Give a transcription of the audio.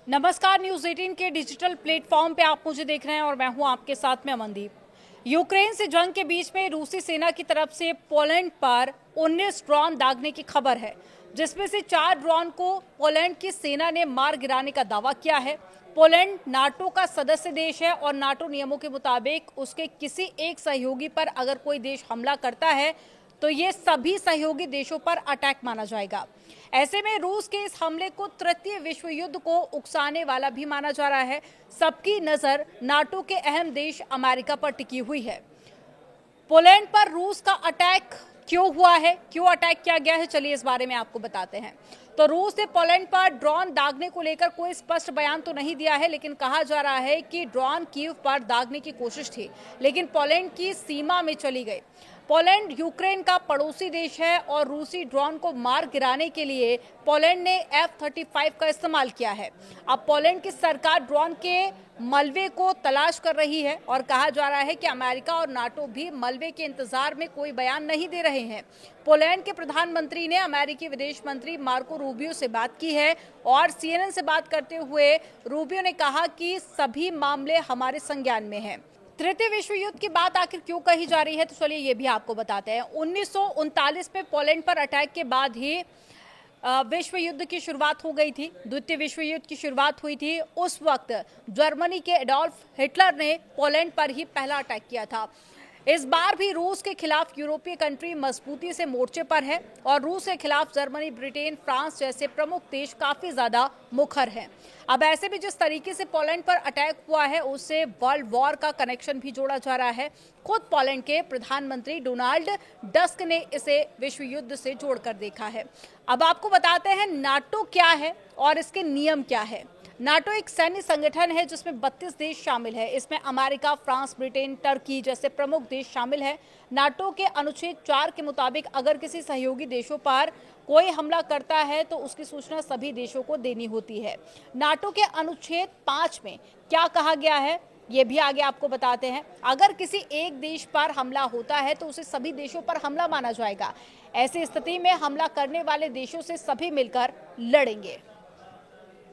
नमस्कार, न्यूज 18 के digital platform पे आप मुझे देख रहे हैं और मैं हूं आपके साथ में अमनदीप। यूक्रेन से जंग के बीच में रूसी सेना की तरफ से पोलैंड पर 19 ड्रोन दागने की खबर है, जिसमें से 4 ड्रोन को पोलैंड की सेना ने मार गिराने का दावा किया है। पोलैंड नाटो का सदस्य देश है और नाटो नियमों के मुताबिक उसके किसी एक सहयोगी पर अगर कोई देश हमला करता है तो ये सभी सहयोगी देशों पर अटैक माना जाएगा। ऐसे में रूस के इस हमले को तृतीय विश्व युद्ध को उकसाने वाला भी माना जा रहा है। सबकी नजर नाटो के अहम देश अमेरिका पर टिकी हुई है। पोलैंड पर रूस का अटैक क्यों हुआ है, क्यों अटैक किया गया है, चलिए इस बारे में आपको बताते हैं। तो रूस ने पोलैंड पर ड्रोन दागने को लेकर कोई स्पष्ट बयान तो नहीं दिया है, लेकिन कहा जा रहा है कि ड्रोन कीव पर दागने की कोशिश थी, लेकिन पोलैंड की सीमा में चली गई। पोलैंड यूक्रेन का पड़ोसी देश है और रूसी ड्रोन को मार गिराने के लिए पोलैंड ने F-35 का इस्तेमाल किया है। अब पोलैंड की सरकार ड्रोन के मलबे को तलाश कर रही है और कहा जा रहा है कि अमेरिका और नाटो भी मलबे के इंतजार में कोई बयान नहीं दे रहे हैं। पोलैंड के प्रधानमंत्री ने अमेरिकी विदेश मंत्री मार्को रूबियो से बात की है और CNN से बात करते हुए रूबियो ने कहा कि सभी मामले हमारे संज्ञान में हैं। तृतीय विश्व युद्ध की बात आखिर क्यों कही जा रही है, तो चलिए ये भी आपको बताते हैं। 1939 में पोलैंड पर अटैक के बाद ही विश्व युद्ध की शुरुआत हो गई थी। द्वितीय विश्व युद्ध की शुरुआत हुई थी। उस वक्त जर्मनी के एडोल्फ हिटलर ने पोलैंड पर ही पहला अटैक किया था। इस बार भी रूस के खिलाफ यूरोपीय कंट्री मजबूती से मोर्चे पर है और रूस के खिलाफ जर्मनी, ब्रिटेन, फ्रांस जैसे प्रमुख देश काफी ज्यादा मुखर हैं। अब ऐसे भी जिस तरीके से पोलैंड पर अटैक हुआ है उससे वर्ल्ड वॉर का कनेक्शन भी जोड़ा जा रहा है। खुद पोलैंड के प्रधानमंत्री डोनाल्ड टस्क ने इसे विश्व युद्ध से जोड़कर देखा है। अब आपको बताते हैं नाटो क्या है और इसके नियम क्या है। नाटो एक सैन्य संगठन है जिसमें 32 देश शामिल है। इसमें अमेरिका, फ्रांस, ब्रिटेन, टर्की जैसे प्रमुख देश शामिल हैं। नाटो के अनुच्छेद 4 के मुताबिक अगर किसी सहयोगी देशों पर कोई हमला करता है तो उसकी सूचना सभी देशों को देनी होती है। नाटो के अनुच्छेद 5 में क्या कहा गया है ये भी आगे आपको बताते हैं। अगर किसी एक देश पर हमला होता है तो उसे सभी देशों पर हमला माना जाएगा। ऐसी स्थिति में हमला करने वाले देशों से सभी मिलकर लड़ेंगे।